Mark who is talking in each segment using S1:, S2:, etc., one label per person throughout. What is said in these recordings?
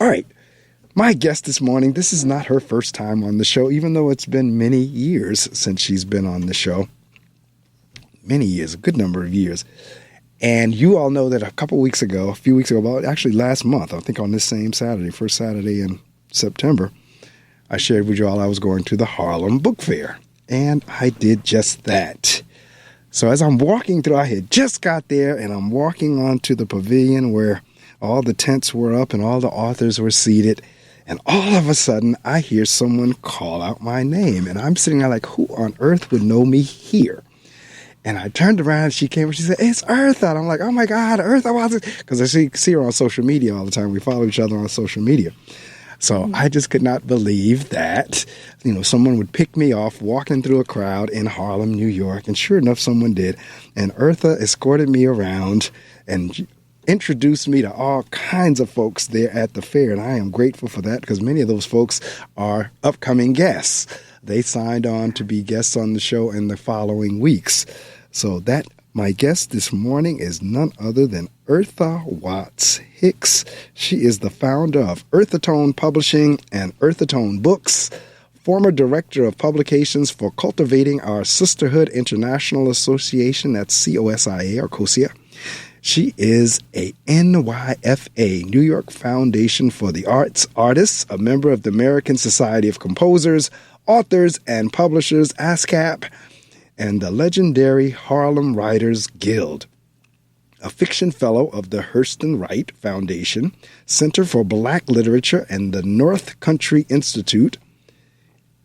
S1: right. My guest this morning, this is not her first time on the show, even though it's been many years since she's been on the show. Many years, a good number of years. And you all know that a few weeks ago, well, actually last month, I think on this same Saturday, first Saturday in September, I shared with you all I was going to the Harlem Book Fair. And I did just that. So as I'm walking through, I had just got there, and I'm walking onto the pavilion where all the tents were up and all the authors were seated. And all of a sudden, I hear someone call out my name. And I'm sitting there like, who on earth would know me here? And I turned around, and she came and she said, it's Eartha. And I'm like, oh, my God, Eartha, what's it? Because I see her on social media all the time. We follow each other on social media. So I just could not believe that, someone would pick me off walking through a crowd in Harlem, New York. And sure enough, someone did. And Eartha escorted me around and introduced me to all kinds of folks there at the fair. And I am grateful for that because many of those folks are upcoming guests. They signed on to be guests on the show in the following weeks. So my guest this morning is none other than Eartha Watts Hicks. She is the founder of Earthatone Publishing and Earthatone Books, former director of publications for Cultivating our Sisterhood International Association, that's COSIA or COSIA. She is a NYFA, New York Foundation for the Arts artist, a member of the American Society of Composers, Authors, and Publishers, ASCAP, and the legendary Harlem Writers Guild. A fiction fellow of the Hurston Wright Foundation, Center for Black Literature, and the North Country Institute,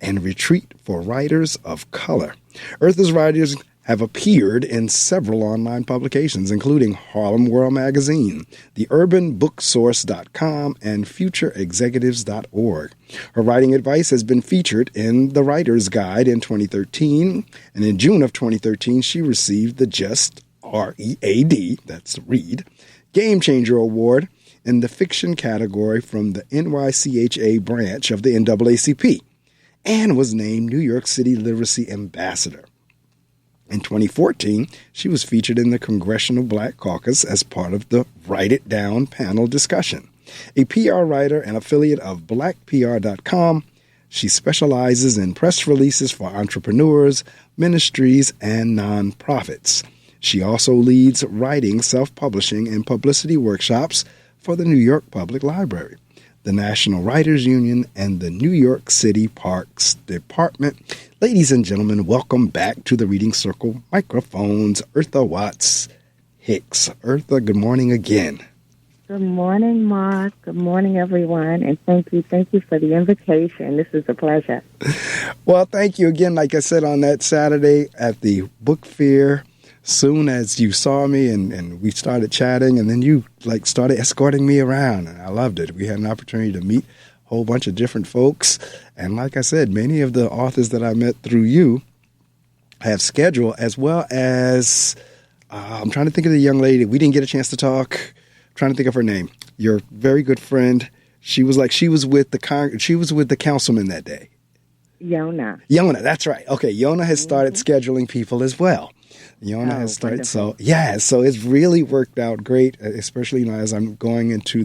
S1: and Retreat for Writers of Color. Eartha's writers have appeared in several online publications, including Harlem World Magazine, theurbanbooksource.com, and futureexecutives.org. Her writing advice has been featured in The Writer's Guide in 2013, and in June of 2013, she received the Just, READ, that's Read, Game Changer Award in the fiction category from the NYCHA branch of the NAACP, and was named New York City Literacy Ambassador. In 2014, she was featured in the Congressional Black Caucus as part of the Write It Down panel discussion. A PR writer and affiliate of blackpr.com, she specializes in press releases for entrepreneurs, ministries, and nonprofits. She also leads writing, self-publishing, and publicity workshops for the New York Public Library, the National Writers Union, and the New York City Parks Department. Ladies and gentlemen, welcome back to the Reading Circle microphones, Eartha Watts Hicks. Eartha, good morning again.
S2: Good morning, Mark. Good morning, everyone. And thank you for the invitation. This is a pleasure.
S1: Well, thank you again. Like I said, on that Saturday at the book fair, soon as you saw me and we started chatting, and then you started escorting me around, and I loved it. We had an opportunity to meet a whole bunch of different folks. And like I said, many of the authors that I met through you have scheduled, as well as I'm trying to think of the young lady. We didn't get a chance to talk. I'm trying to think of her name. Your very good friend. She was with the councilman that day.
S2: Yona,
S1: that's right. Okay, Yona has started scheduling people as well. Yona has started. Wonderful. So it's really worked out great, especially as I'm going into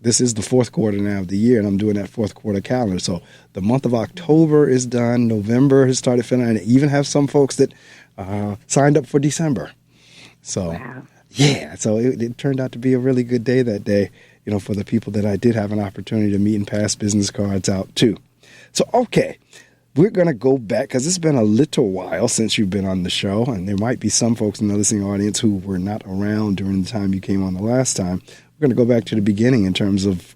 S1: this is the fourth quarter now of the year, and I'm doing that fourth quarter calendar. So the month of October is done. November has started filling, and I even have some folks that signed up for December. So, wow. Yeah, so it turned out to be a really good day that day, for the people that I did have an opportunity to meet and pass business cards out to. So, okay, we're going to go back because it's been a little while since you've been on the show, and there might be some folks in the listening audience who were not around during the time you came on the last time. We're going to go back to the beginning in terms of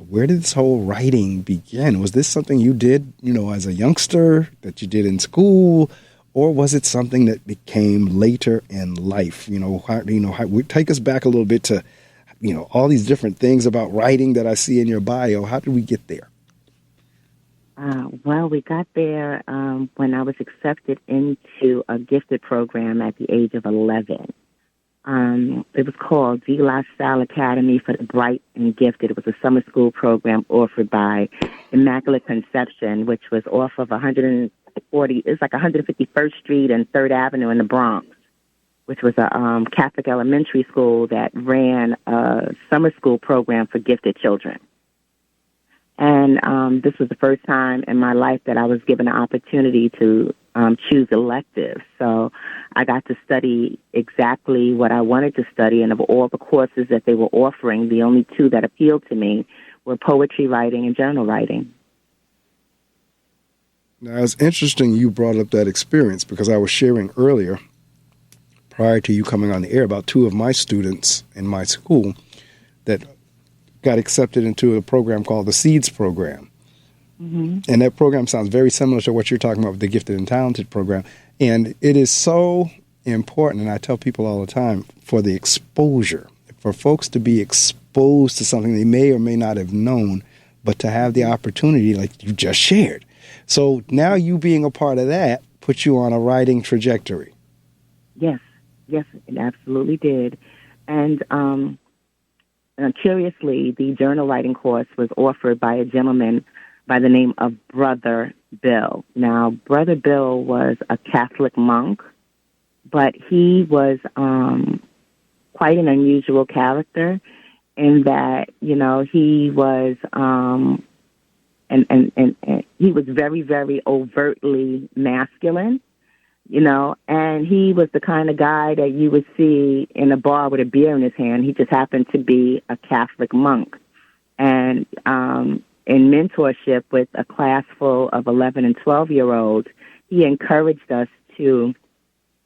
S1: where did this whole writing begin? Was this something you did, as a youngster that you did in school, or was it something that became later in life? Take us back a little bit to, all these different things about writing that I see in your bio. How did we get there?
S2: Well, we got there when I was accepted into a gifted program at the age of 11. It was called De La Salle Academy for the Bright and Gifted. It was a summer school program offered by Immaculate Conception, which was off of 151st Street and 3rd Avenue in the Bronx, which was a Catholic elementary school that ran a summer school program for gifted children. And this was the first time in my life that I was given an opportunity to choose electives. So I got to study exactly what I wanted to study. And of all the courses that they were offering, the only two that appealed to me were poetry writing and journal writing.
S1: Now, it's interesting you brought up that experience because I was sharing earlier, prior to you coming on the air, about two of my students in my school that got accepted into a program called the SEEDS program. Mm-hmm. And that program sounds very similar to what you're talking about with the Gifted and Talented program. And it is so important, and I tell people all the time, for the exposure, for folks to be exposed to something they may or may not have known, but to have the opportunity like you just shared. So now you being a part of that puts you on a writing trajectory.
S2: Yes, it absolutely did. And curiously, the journal writing course was offered by a gentleman by the name of Brother Bill. Now, Brother Bill was a Catholic monk, but he was quite an unusual character in that, you know, he was and he was very, very overtly masculine, you know, and he was the kind of guy that you would see in a bar with a beer in his hand. He just happened to be a Catholic monk. And in mentorship with a class full of 11 and 12-year-olds, he encouraged us to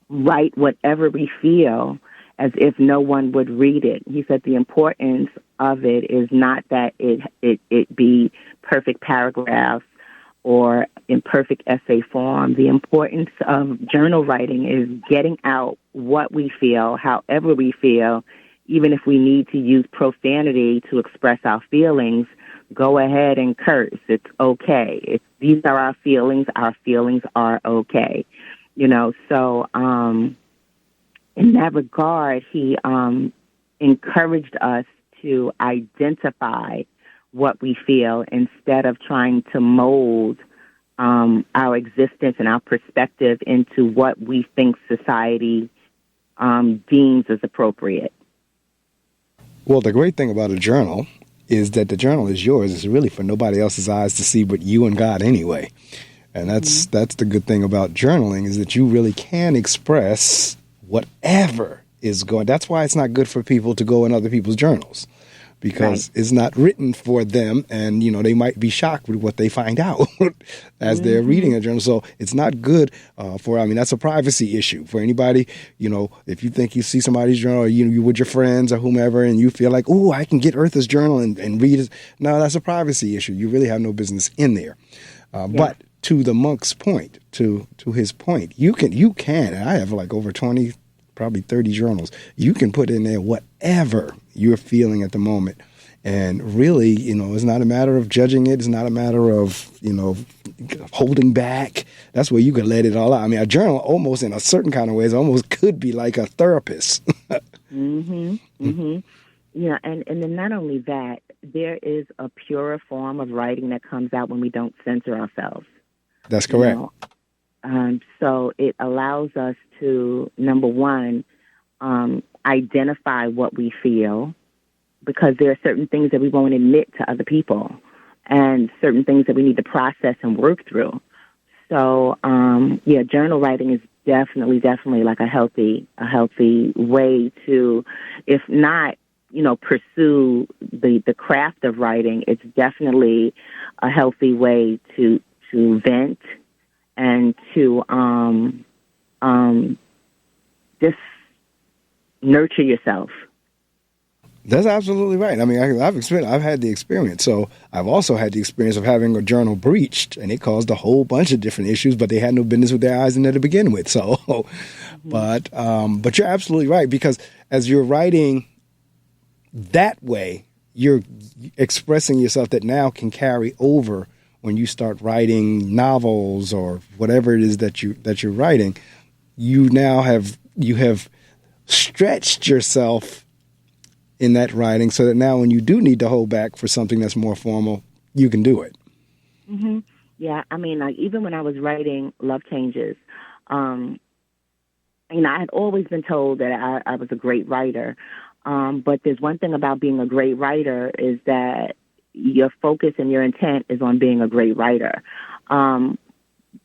S2: write whatever we feel as if no one would read it. He said the importance of it is not that it be perfect paragraphs or in perfect essay form. The importance of journal writing is getting out what we feel, however we feel, even if we need to use profanity to express our feelings. Go ahead and curse. It's okay. These are our feelings. Our feelings are okay. You know, so in that regard, he encouraged us to identify what we feel instead of trying to mold our existence and our perspective into what we think society deems as appropriate.
S1: Well, the great thing about a journal is that the journal is yours. It's really for nobody else's eyes to see but you and God anyway. And that's the good thing about journaling, is that you really can express whatever is going. That's why it's not good for people to go in other people's journals, because it's not written for them, and you know they might be shocked with what they find out as they're reading a journal. So it's not good for. I mean, that's a privacy issue for anybody. You know, if you think you see somebody's journal, or you with your friends or whomever, and you feel like, oh, I can get Eartha's journal and read it. No, that's a privacy issue. You really have no business in there. But to the monk's point, to his point, you can. And I have like over 20, probably 30 journals. You can put in there whatever you're feeling at the moment. And really, you know, it's not a matter of judging it. It's not a matter of, you know, holding back. That's where you can let it all out. I mean, a journal almost in a certain kind of ways almost could be like a therapist.
S2: Yeah, and then not only that, there is a purer form of writing that comes out when we don't censor ourselves.
S1: That's correct.
S2: You know? So it allows us to, number one, identify what we feel, because there are certain things that we won't admit to other people and certain things that we need to process and work through. So, journal writing is definitely like a healthy way to, if not, you know, pursue the craft of writing. It's definitely a healthy way to vent and to just nurture yourself.
S1: That's absolutely right. I mean, I've had the experience. So I've also had the experience of having a journal breached, and it caused a whole bunch of different issues, but they had no business with their eyes in there to begin with. So, but you're absolutely right, because as you're writing that way, you're expressing yourself that now can carry over when you start writing novels or whatever it is that you're writing. You now have stretched yourself in that writing, so that now when you do need to hold back for something that's more formal, you can do it.
S2: Yeah, I mean, like even when I was writing Love Changes, I had always been told that I was a great writer. But there's one thing about being a great writer is that your focus and your intent is on being a great writer.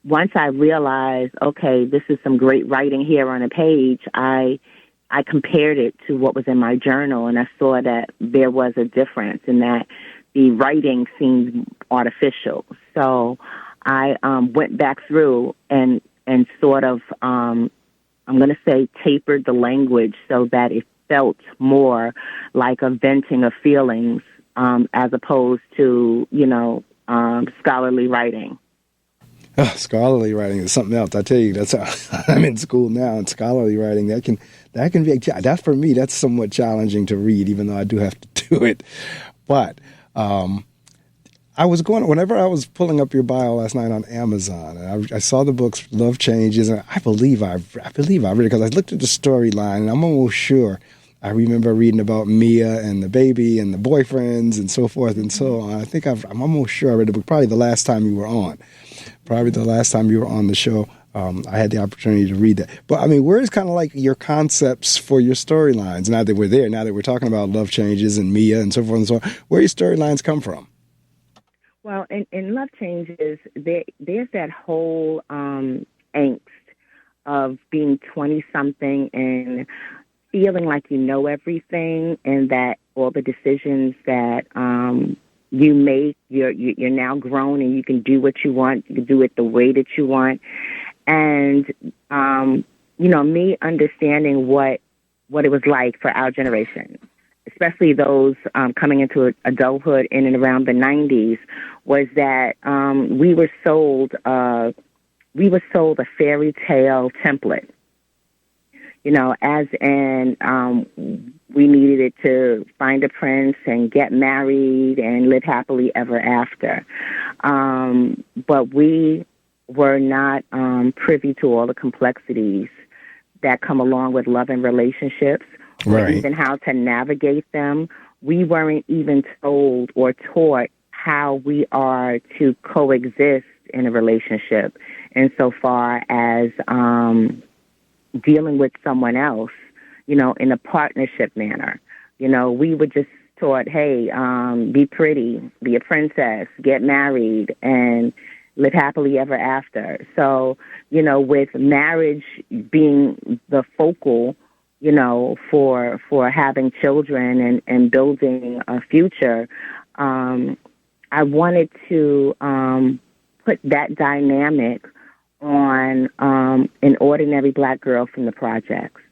S2: Once I realized, okay, this is some great writing here on a page, I compared it to what was in my journal, and I saw that there was a difference in that the writing seemed artificial. So I went back through and sort of, I'm going to say, tapered the language so that it felt more like a venting of feelings as opposed to, scholarly writing.
S1: Oh, scholarly writing is something else. I tell you, that's how I'm in school now, and scholarly writing that can be that for me. That's somewhat challenging to read, even though I do have to do it. But whenever I was pulling up your bio last night on Amazon, and I saw the books Love Changes, and I believe I read it because I looked at the storyline, and I'm almost sure I remember reading about Mia and the baby and the boyfriends and so forth and so on. I think I'm almost sure I read the book probably the last time you were on. Probably the last time you were on the show, I had the opportunity to read that. But, I mean, where is kind of like your concepts for your storylines? Now that we're there, now that we're talking about Love Changes and Mia and so forth and so on, where your storylines come from?
S2: Well, in Love Changes, there's that whole angst of being 20-something and feeling like you know everything, and that all the decisions that you make, you're now grown and you can do what you want. You can do it the way that you want. And, me understanding what it was like for our generation, especially those coming into adulthood in and around the 90s, was that we were sold a fairy tale template. As in we needed it to find a prince and get married and live happily ever after. But we were not privy to all the complexities that come along with love and relationships, or
S1: right,
S2: even how to navigate them. We weren't even told or taught how we are to coexist in a relationship insofar as dealing with someone else, in a partnership manner. We were just taught, hey, be pretty, be a princess, get married, and live happily ever after. So, with marriage being the focal, for having children and building a future, I wanted to put that dynamic on an ordinary Black girl from the projects.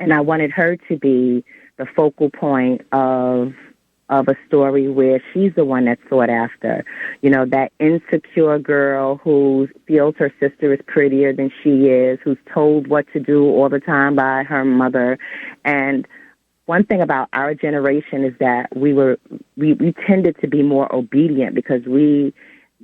S2: And I wanted her to be the focal point of a story where she's the one that's sought after. That insecure girl who feels her sister is prettier than she is, who's told what to do all the time by her mother. And one thing about our generation is that we tended to be more obedient because we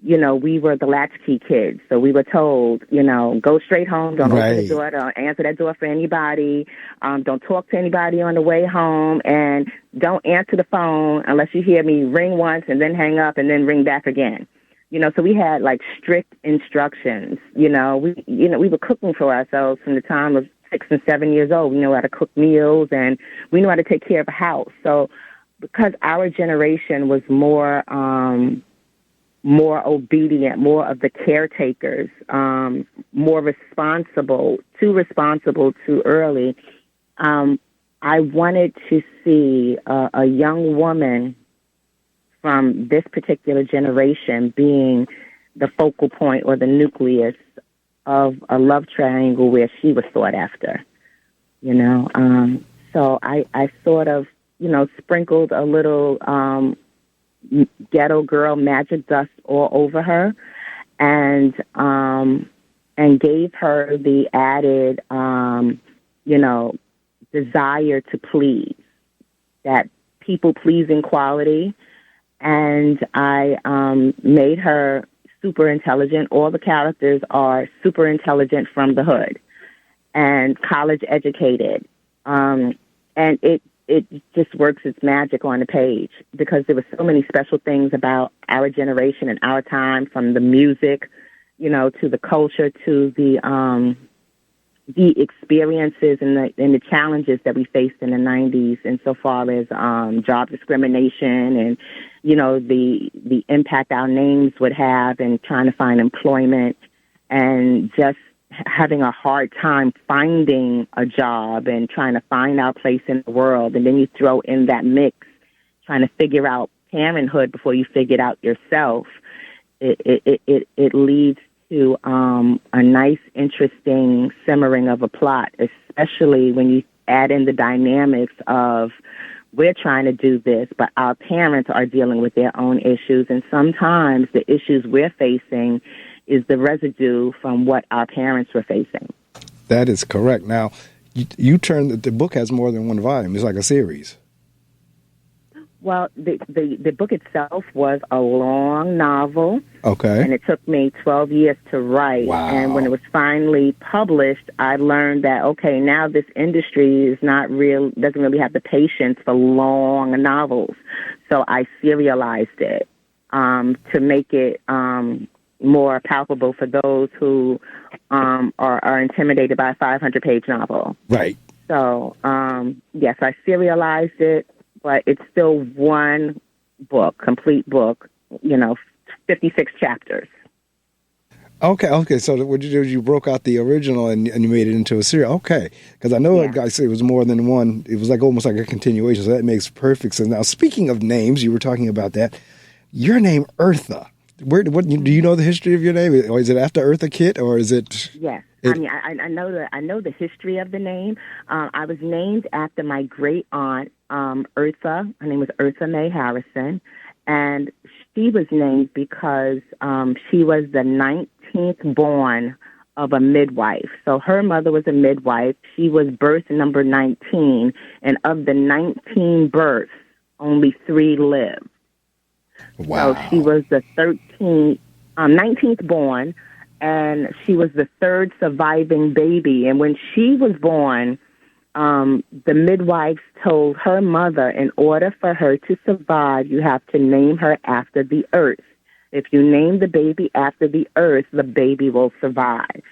S2: were the latchkey kids. So we were told, go straight home, don't open the door, don't answer that door for anybody, don't talk to anybody on the way home, and don't answer the phone unless you hear me ring once and then hang up and then ring back again. So we had like strict instructions. We were cooking for ourselves from the time of 6 and 7 years old. We know how to cook meals and we know how to take care of a house. So because our generation was more obedient, more of the caretakers, more responsible, too early. I wanted to see a young woman from this particular generation being the focal point or the nucleus of a love triangle where she was sought after, So I sort of, sprinkled a little ghetto girl magic dust all over her, and gave her the added, desire to please, that people-pleasing quality. And I made her super intelligent. All the characters are super intelligent from the hood and college educated. And it just works its magic on the page because there were so many special things about our generation and our time, from the music, to the culture, to the, the experiences and the challenges that we faced in the 90s insofar as job discrimination and, you know, the impact our names would have in trying to find employment and just having a hard time finding a job and trying to find our place in the world. And then you throw in that mix, trying to figure out parenthood before you figure it out yourself. It leads to a nice, interesting simmering of a plot, especially when you add in the dynamics of we're trying to do this, but our parents are dealing with their own issues. And sometimes the issues we're facing is the residue from what our parents were facing.
S1: That is correct. Now, you turned the book has more than one volume. It's like a series.
S2: Well, the book itself was a long novel.
S1: Okay.
S2: And it took me 12 years to write.
S1: Wow.
S2: And when it was finally published, I learned that, okay, now this industry is doesn't really have the patience for long novels. So I serialized it to make it more palpable for those who are intimidated by a 500-page novel.
S1: Right.
S2: So, yes, I serialized it, but it's still one book, complete book, 56 chapters.
S1: Okay. So what you did, you broke out the original and you made it into a series. Okay. Because I know I said it was more than one. It was almost like a continuation. So that makes perfect sense. Now, speaking of names, you were talking about that. Your name, Eartha. What do you know the history of your name? Or is it after Eartha Kitt, or is it?
S2: Yes. I know the history of the name. I was named after my great aunt, Eartha. Her name was Eartha Mae Harrison, and she was named because she was the 19th born of a midwife. So her mother was a midwife. She was birth number 19, and of the 19 births, only 3 lived.
S1: Wow.
S2: So she was the 19th born, and she was the 3rd surviving baby. And when she was born, the midwives told her mother, in order for her to survive, you have to name her after the earth. If you name the baby after the earth, the baby will survive.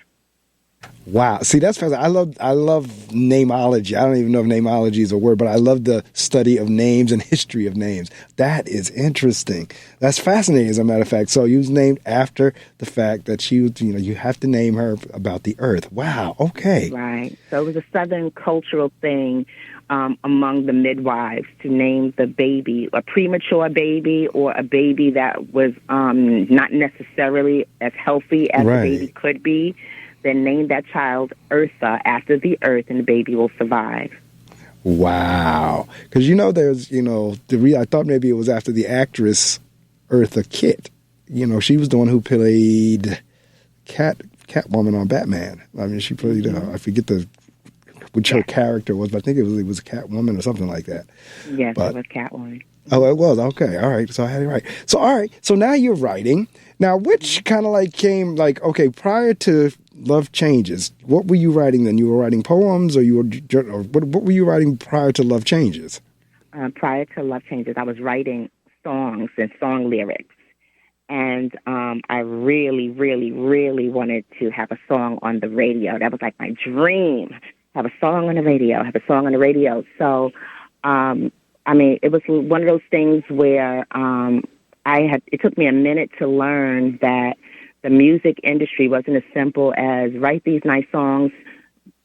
S1: Wow. See, that's fascinating. I love namology. I don't even know if namology is a word, but I love the study of names and history of names. That is interesting. That's fascinating, as a matter of fact. So you was named after the fact that she was, you have to name her about the earth. Wow. Okay.
S2: Right. So it was a Southern cultural thing among the midwives to name the baby a premature baby or a baby that was not necessarily as healthy as the baby could be. Then name that child Eartha after the earth, and the baby will survive.
S1: Wow. Because, there's, I thought maybe it was after the actress Eartha Kitt. She was the one who played Catwoman on Batman. I mean, she played, I forget which her character was, but I think it was Catwoman or something like that.
S2: Yes, it was Catwoman.
S1: Oh, it was. Okay. All right. So I had it right. So, all right. So now you're writing. Now, which kind of came okay, prior to Love Changes, what were you writing then? You were writing poems or what were you writing prior to Love Changes?
S2: Prior to Love Changes, I was writing songs and song lyrics. And I really, really, really wanted to have a song on the radio. That was like my dream. Have a song on the radio. So, it was one of those things where it took me a minute to learn that the music industry wasn't as simple as write these nice songs,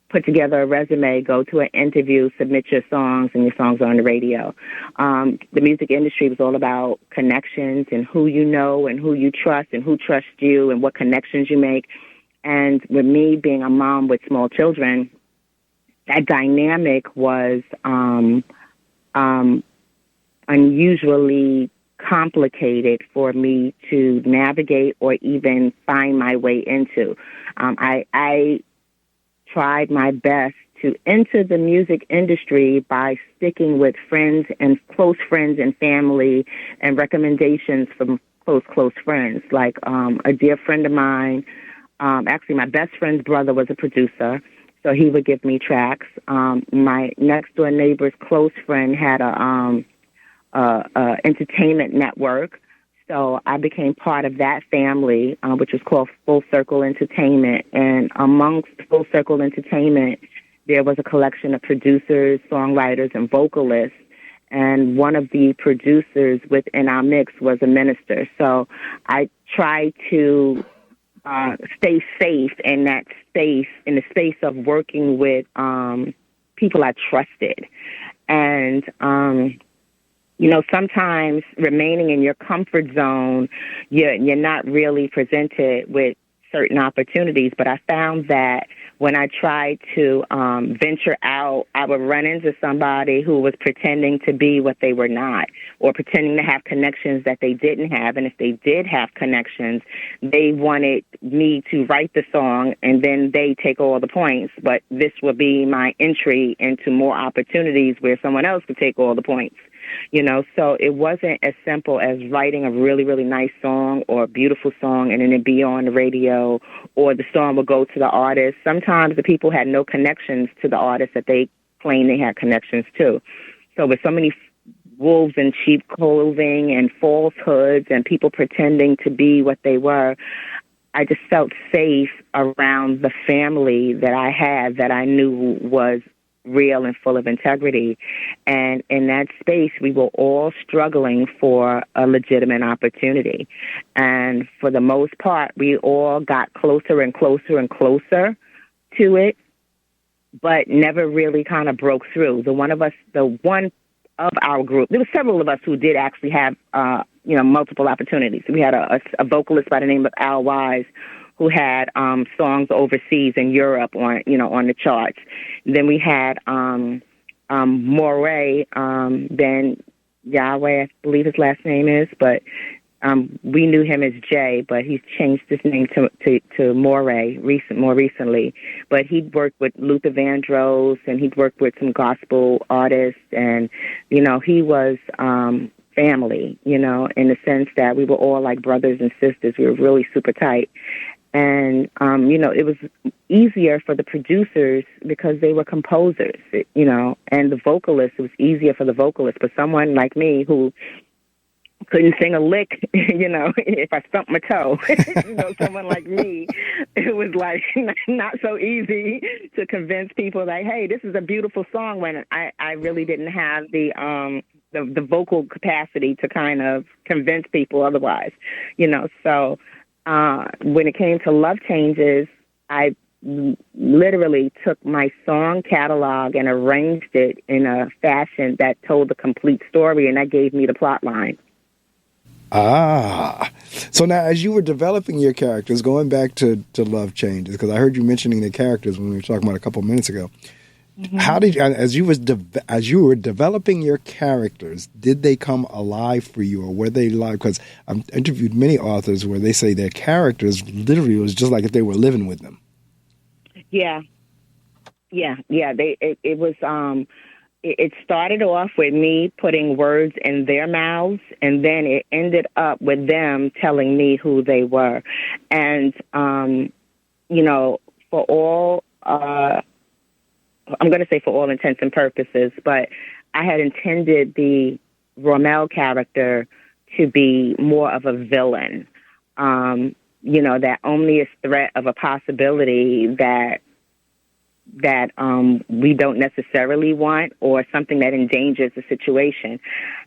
S2: put together a resume, go to an interview, submit your songs, and your songs are on the radio. The music industry was all about connections and who you know and who you trust and who trusts you and what connections you make. And with me being a mom with small children, that dynamic was unusually complicated for me to navigate or even find my way into. I tried my best to enter the music industry by sticking with friends and close friends and family and recommendations from close friends. Like a dear friend of mine, actually my best friend's brother was a producer, so he would give me tracks. My next door neighbor's close friend had a entertainment network, So I became part of that family, which was called Full Circle Entertainment. And amongst Full Circle Entertainment, there was a collection of producers, songwriters, and vocalists. And one of the producers within our mix was a minister. So I tried to stay safe in that space, in the space of working with people I trusted. And, sometimes remaining in your comfort zone, you're not really presented with certain opportunities. But I found that when I tried to venture out, I would run into somebody who was pretending to be what they were not, or pretending to have connections that they didn't have. And if they did have connections, they wanted me to write the song and then they take all the points. But this would be my entry into more opportunities where someone else could take all the points. So it wasn't as simple as writing a really, really nice song or a beautiful song and then it'd be on the radio, or the song would go to the artist. Sometimes the people had no connections to the artist that they claimed they had connections to. So with so many wolves in sheep clothing and falsehoods and people pretending to be what they were, I just felt safe around the family that I had, that I knew was real and full of integrity. And in that space, we were all struggling for a legitimate opportunity. And for the most part, we all got closer and closer and closer to it, but never really kind of broke through. The one of our group, there were several of us who did actually have, multiple opportunities. We had a vocalist by the name of Al Wise, who had songs overseas in Europe on the charts. Then we had Moray, then Yahweh, I believe his last name is, but we knew him as Jay, but he's changed his name to Moray more recently. But he'd worked with Luther Vandross, and he'd worked with some gospel artists, and he was family, in the sense that we were all like brothers and sisters. We were really super tight. And, it was easier for the producers because they were composers, and the vocalists, it was easier for the vocalists. But someone like me who couldn't sing a lick, if I stumped my toe, someone like me, it was like not so easy to convince people like, hey, this is a beautiful song, when I really didn't have the vocal capacity to kind of convince people otherwise, so when it came to Love Changes, I literally took my song catalog and arranged it in a fashion that told the complete story, and that gave me the plot line.
S1: So now as you were developing your characters, going back to Love Changes, because I heard you mentioning the characters when we were talking about a couple of minutes ago, mm-hmm. How did you, as you were developing your characters, did they come alive for you, or were they live? Because I've interviewed many authors where they say their characters literally was just like if they were living with them. Yeah. It was. It started off with me putting words in their mouths, and then it ended up with them telling me who they were, and for all. I'm going to say for all intents and purposes, but I had intended the Rommel character to be more of a villain, that ominous threat of a possibility that we don't necessarily want, or something that endangers the situation.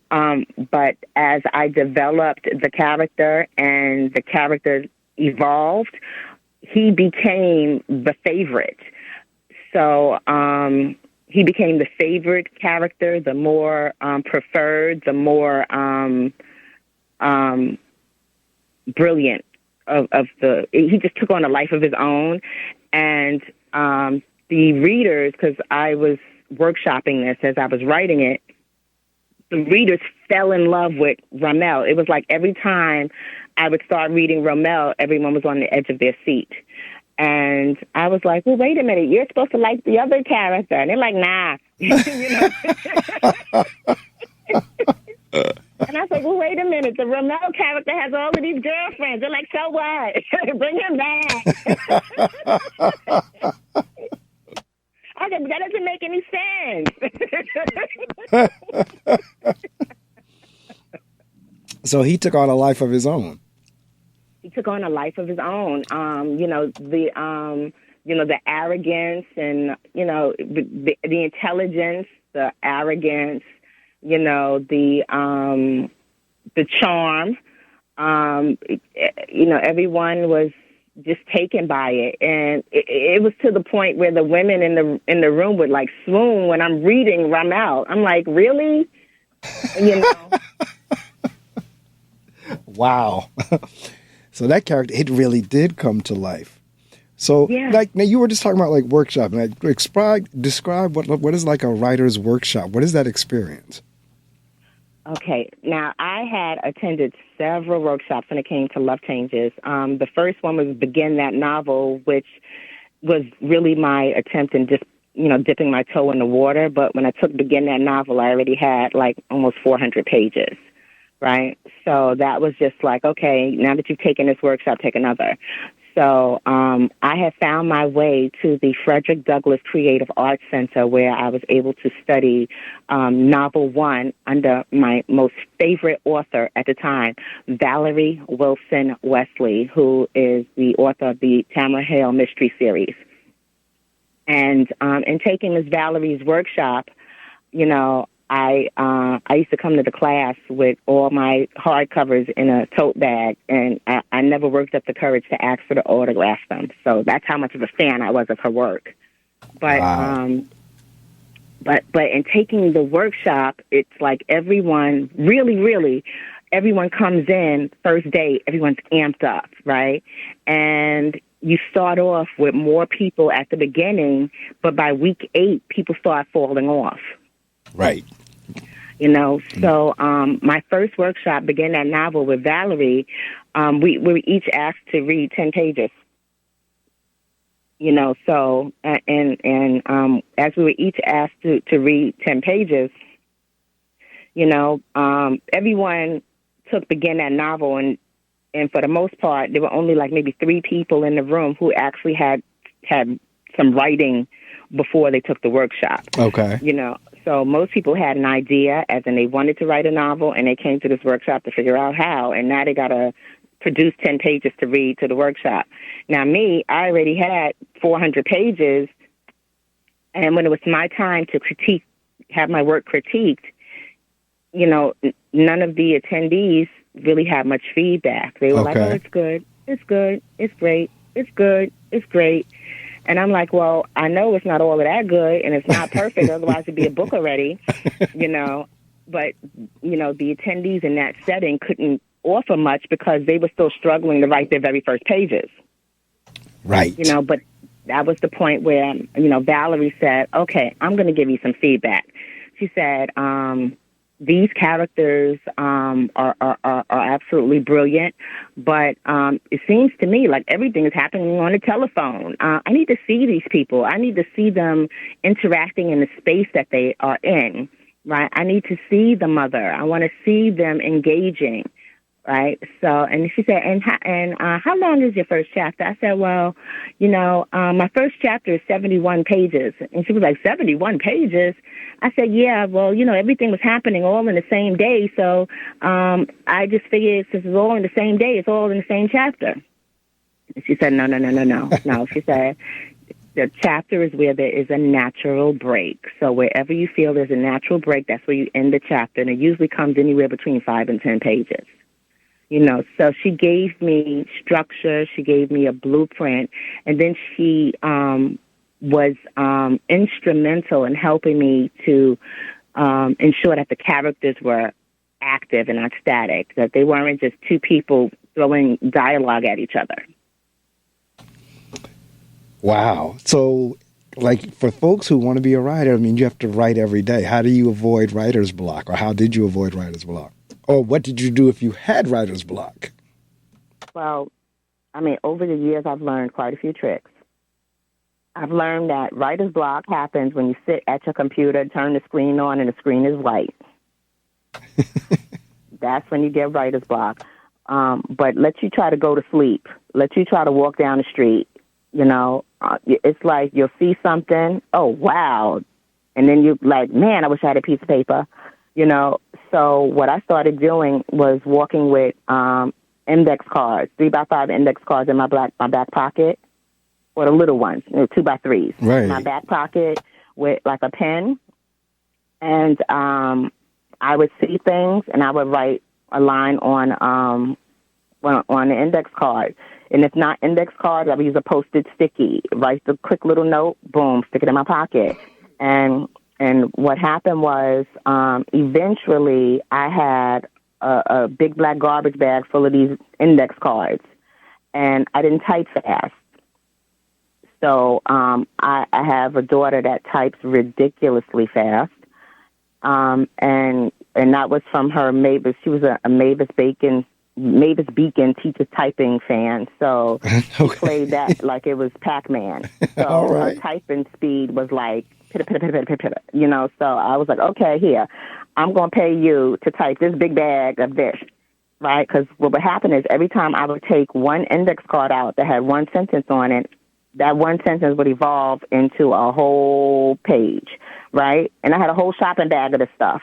S1: But as I developed the character and the character evolved, he became the favorite. So he became the favorite character, the more preferred, the more brilliant of the. He just took on a life of his own, and the readers, because I was workshopping this as I was writing it, the readers fell in love with Rommel. It was like every time I would start reading Rommel, everyone was on the edge of their seat. And I was like, well, wait a minute, you're supposed to like the other character. And they're like, nah. And I was like, well, wait a minute, the Rommel character has all of these girlfriends. They're like, so what? Bring him back. I said, that doesn't make any sense. So he took on a life of his own.
S2: He took on a life of his own. The arrogance and, the intelligence, the arrogance, the charm. Everyone was just taken by it, and it was to the point where the women in the room would like swoon when I'm reading Ramel. I'm like, really?
S1: Wow. So that character, it really did come to life. So,
S2: yeah.
S1: now you were just talking about like workshop. Like, describe what is like a writer's workshop. What is that experience?
S2: Okay. Now, I had attended several workshops when it came to Love Changes. The first one was Begin That Novel, which was really my attempt in just, dipping my toe in the water. But when I took Begin That Novel, I already had like almost 400 pages, right? So that was just like, okay, now that you've taken this workshop, take another. So I had found my way to the Frederick Douglass Creative Arts Center, where I was able to study novel one under my most favorite author at the time, Valerie Wilson Wesley, who is the author of the Tamara Hale Mystery Series. And in taking Miss Valerie's workshop, I used to come to the class with all my hardcovers in a tote bag, and I never worked up the courage to ask her to autograph them. So that's how much of a fan I was of her work. But
S1: wow.
S2: but in taking the workshop, it's like everyone really everyone comes in first day, everyone's amped up, right? And you start off with more people at the beginning, but by week 8, people start falling off.
S1: Right.
S2: So my first workshop, Begin That Novel with Valerie, we were each asked to read 10 pages. So, and as we were each asked to read 10 pages, everyone took Begin That Novel, and for the most part, there were only like maybe 3 people in the room who actually had some writing before they took the workshop.
S1: Okay.
S2: So most people had an idea, as in they wanted to write a novel, and they came to this workshop to figure out how, and now they got to produce 10 pages to read to the workshop. Now me, I already had 400 pages, and when it was my time to have my work critiqued, none of the attendees really had much feedback. They were like, oh, it's good, it's good, it's great, it's good, it's great. And I'm like, well, I know it's not all of that good, and it's not perfect. Otherwise, it'd be a book already, But, the attendees in that setting couldn't offer much because they were still struggling to write their very first pages.
S1: Right.
S2: But that was the point where, Valerie said, okay, I'm going to give you some feedback. She said, these characters are absolutely brilliant, but it seems to me like everything is happening on a telephone. I need to see these people. I need to see them interacting in the space that they are in, right? I need to see the mother. I want to see them engaging, right? So, and she said, how long is your first chapter? I said, well, my first chapter is 71 pages. And she was like, 71 pages? I said, yeah, well, everything was happening all in the same day. So I just figured since it's all in the same day, it's all in the same chapter. And she said, no. No, she said, the chapter is where there is a natural break. So wherever you feel there's a natural break, that's where you end the chapter. And it usually comes anywhere between 5 and 10 pages. So she gave me structure, she gave me a blueprint, and then she was instrumental in helping me to ensure that the characters were active and not static, that they weren't just 2 people throwing dialogue at each other.
S1: Wow. So, like, for folks who want to be a writer, you have to write every day. How do you avoid writer's block, or how did you avoid writer's block? Or what did you do if you had writer's block?
S2: Well, over the years, I've learned quite a few tricks. I've learned that writer's block happens when you sit at your computer, turn the screen on, and the screen is white. That's when you get writer's block. But let you try to go to sleep. Let you try to walk down the street. It's like you'll see something, oh, wow. And then you're like, man, I wish I had a piece of paper. So what I started doing was walking with index cards, 3x5 index cards in my back pocket, or the little ones, 2x3s,
S1: right,
S2: in my back pocket with like a pen. And I would see things, and I would write a line on the index card. And if not index cards, I would use a Post-it sticky, write the quick little note, boom, stick it in my pocket. And what happened was, eventually I had a big black garbage bag full of these index cards, and I didn't type fast. So I have a daughter that types ridiculously fast, and that was from her Mavis. She was a Mavis Beacon teacher typing fan, so she played that like it was Pac-Man. So her typing speed was like pitter, pitter, pitter, pitter, pitter, you know. So I was like, okay, here, I'm going to pay you to type this big bag of this, right? Because what would happen is every time I would take one index card out that had one sentence on it, that one sentence would evolve into a whole page, right? And I had a whole shopping bag of this stuff,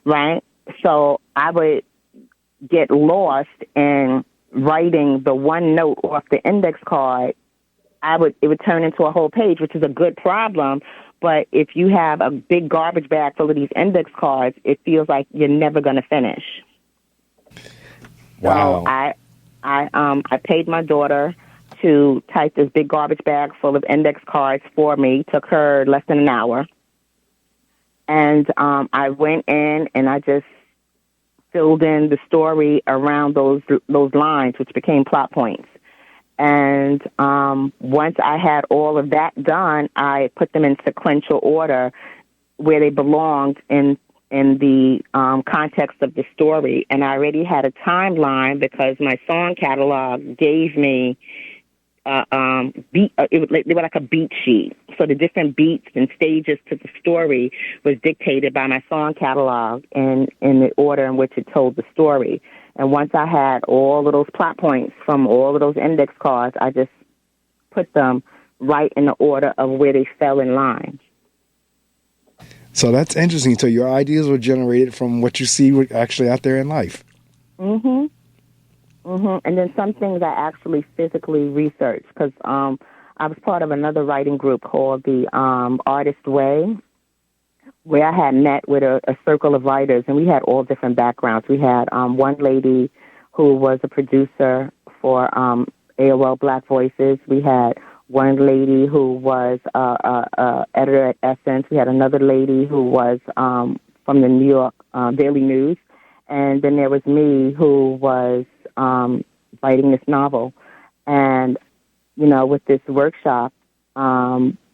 S2: right? So I would get lost in writing the one note off the index card. It would turn into a whole page, which is a good problem. But if you have a big garbage bag full of these index cards, it feels like you're never going to finish.
S1: Wow.
S2: So I paid my daughter to type this big garbage bag full of index cards for me. Took her less than an hour. And I went in and I just filled in the story around those lines, which became plot points. And once I had all of that done, I put them in sequential order where they belonged in the context of the story. And I already had a timeline because my song catalog gave me they were like a beat sheet. So the different beats and stages to the story was dictated by my song catalog and in the order in which it told the story. And once I had all of those plot points from all of those index cards, I just put them right in the order of where they fell in line.
S1: So that's interesting. So your ideas were generated from what you see actually out there in life.
S2: Mm-hmm. Mm-hmm. And then some things I actually physically researched because I was part of another writing group called the Artist Way, where I had met with a circle of writers, and we had all different backgrounds. We had one lady who was a producer for AOL Black Voices. We had one lady who was editor at Essence. We had another lady who was from the New York Daily News. And then there was me who was writing this novel. And, you know, with this workshop,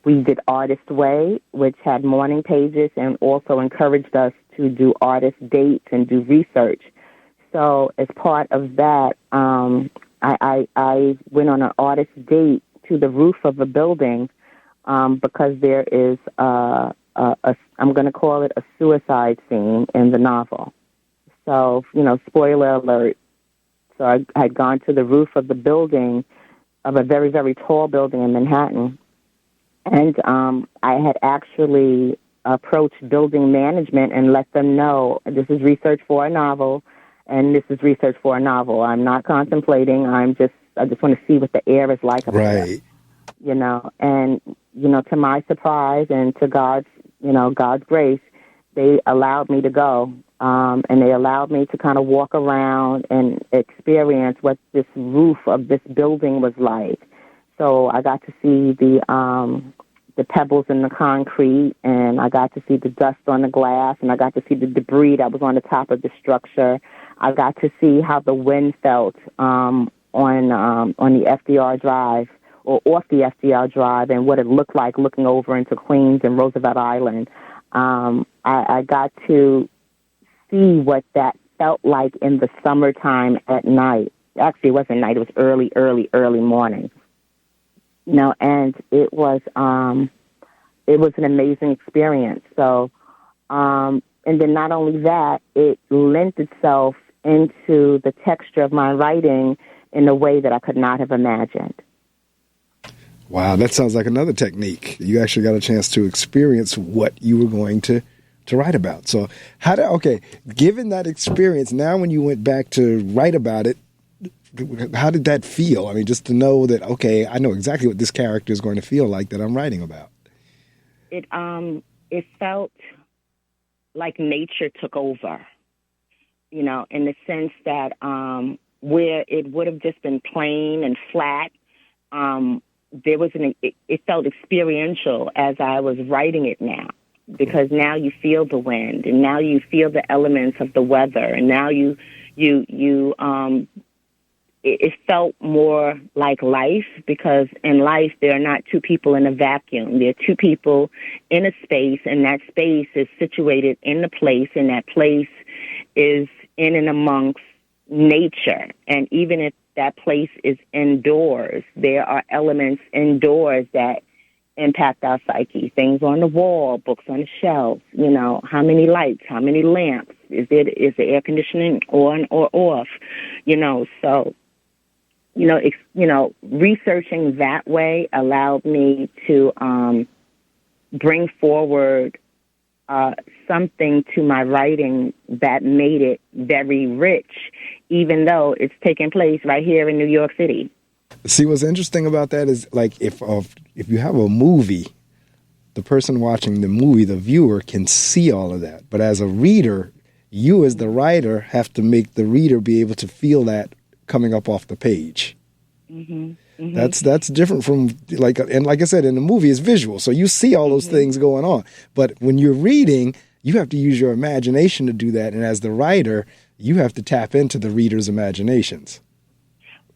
S2: we did Artist Way, which had morning pages and also encouraged us to do artist dates and do research. So as part of that, I went on an artist date to the roof of a building because there is I'm going to call it a suicide scene in the novel. So, you know, spoiler alert. So I had gone to the roof of the building, of a very, very tall building in Manhattan. And I had actually approached building management and let them know this is research for a novel, and this is research for a novel. I'm not contemplating. I just want to see what the air is like up there. You know, and, you know, to my surprise and to God's grace, they allowed me to go. And they allowed me to kind of walk around and experience what this roof of this building was like. So I got to see the pebbles in the concrete, and I got to see the dust on the glass, and I got to see the debris that was on the top of the structure. I got to see how the wind felt on the FDR Drive or off the FDR Drive, and what it looked like looking over into Queens and Roosevelt Island. I got to see what that felt like in the summertime at night. Actually, it wasn't night. It was early morning. You know, and it was an amazing experience. So, and then not only that, it lent itself into the texture of my writing in a way that I could not have imagined.
S1: Wow, that sounds like another technique. You actually got a chance to experience what you were going to to write about. So given that experience, now when you went back to write about it, how did that feel? I mean, just to know that, okay, I know exactly what this character is going to feel like that I'm writing about.
S2: It felt like nature took over, in the sense that where it would have just been plain and flat, it felt experiential as I was writing it now, because now you feel the wind, and now you feel the elements of the weather, and now it felt more like life, because in life there are not two people in a vacuum. There are two people in a space, and that space is situated in the place, and that place is in and amongst nature. And even if that place is indoors, there are elements indoors that impact our psyche. Things on the wall, books on the shelf, how many lights, how many lamps, is the air conditioning on or off, so researching that way allowed me to bring forward something to my writing that made it very rich, even though it's taking place right here in New York City.
S1: See, what's interesting about that is, like, if you have a movie, the person watching the movie, the viewer, can see all of that. But as a reader, you as the writer have to make the reader be able to feel that coming up off the page. Mm-hmm. Mm-hmm. That's different from, like I said, in the movie it's visual, so you see all those things going on. But when you're reading, you have to use your imagination to do that, and as the writer, you have to tap into the reader's imaginations.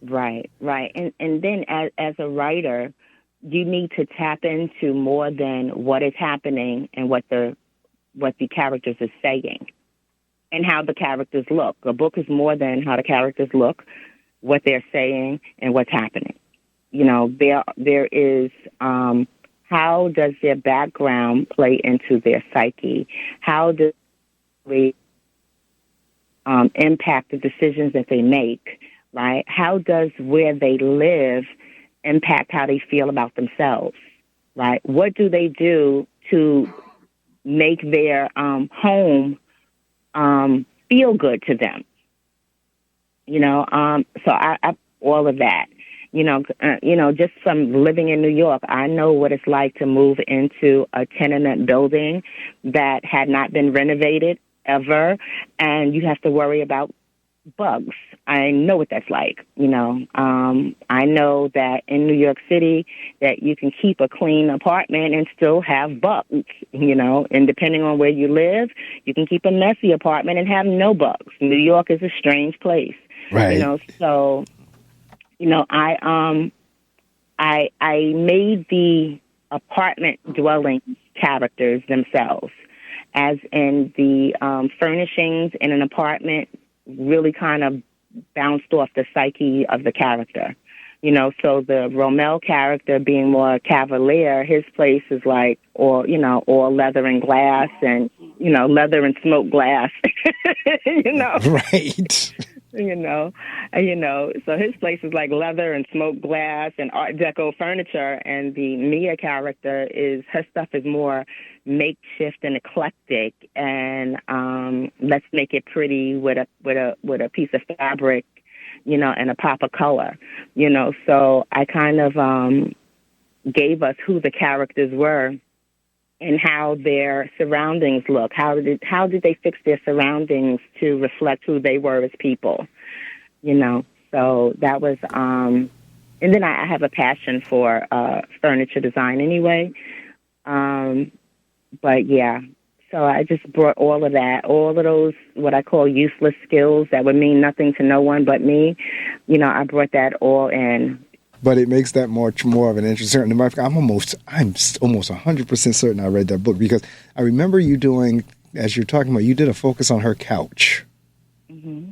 S2: Right. And then as a writer, you need to tap into more than what is happening and what the characters are saying and how the characters look. A book is more than how the characters look, what they're saying, and what's happening. There is how does their background play into their psyche? How does it impact the decisions that they make, right? How does where they live impact how they feel about themselves, right? What do they do to make their home feel good to them? So I all of that. Just from living in New York, I know what it's like to move into a tenement building that had not been renovated ever, and you have to worry about bugs. I know what that's like. I know that in New York City that you can keep a clean apartment and still have bugs, and depending on where you live, you can keep a messy apartment and have no bugs. New York is a strange place.
S1: Right.
S2: So, I made the apartment dwelling characters themselves, as in the furnishings in an apartment really kind of bounced off the psyche of the character. So the Rommel character being more cavalier, his place is like, all leather and glass and, leather and smoked glass,
S1: Right.
S2: So his place is like leather and smoked glass and Art Deco furniture, and the Mia character her stuff is more makeshift and eclectic, and let's make it pretty with a piece of fabric, and a pop of color, So I kind of gave us who the characters were and how their surroundings look. How did they fix their surroundings to reflect who they were as people? So that was, and then I have a passion for furniture design anyway. But yeah, so I just brought all of that, all of those what I call useless skills that would mean nothing to no one but me. I brought that all in.
S1: But it makes that much more of an interest. I'm almost 100% certain I read that book, because I remember you doing, as you're talking about, you did a focus on her couch. Mm-hmm.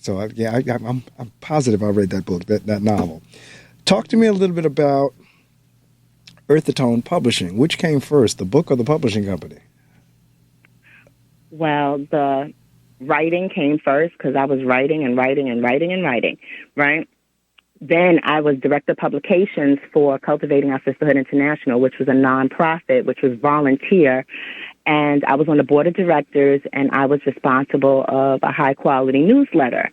S1: So I'm positive I read that book, that novel. Talk to me a little bit about Earthatone Publishing. Which came first, the book or the publishing company?
S2: Well, the writing came first, because I was writing and writing and writing and writing, right? Then I was director of publications for Cultivating Our Sisterhood International, which was a nonprofit, which was volunteer. And I was on the board of directors, and I was responsible of a high-quality newsletter.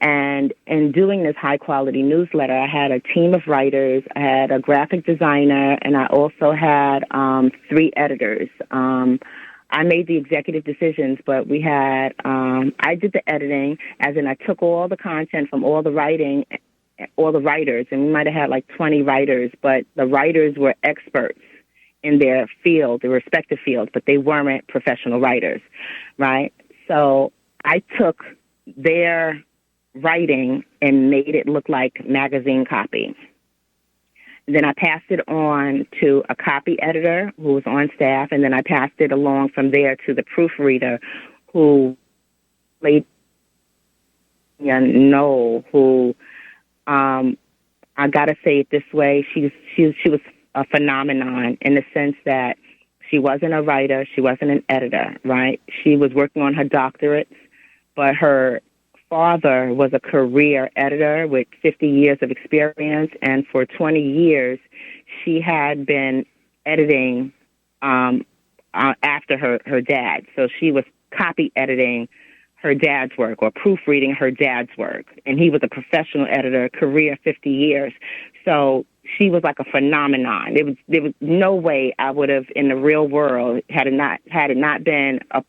S2: And in doing this high-quality newsletter, I had a team of writers, I had a graphic designer, and I also had 3 editors. I made the executive decisions, but we had, I did the editing, as in I took all the content from all the writers, and we might have had like 20 writers, but the writers were experts in their field, their respective fields, but they weren't professional writers, right? So I took their writing and made it look like magazine copy. And then I passed it on to a copy editor who was on staff, and then I passed it along from there to the proofreader who played Noel, who, I gotta say it this way, she was a phenomenon in the sense that she wasn't a writer, she wasn't an editor, right? She was working on her doctorates, but her father was a career editor with 50 years of experience, and for 20 years, she had been editing after her dad. So she was copy editing her dad's work or proofreading her dad's work, and he was a professional editor, career 50 years. So she was like a phenomenon. There was no way I would have in the real world had it not been a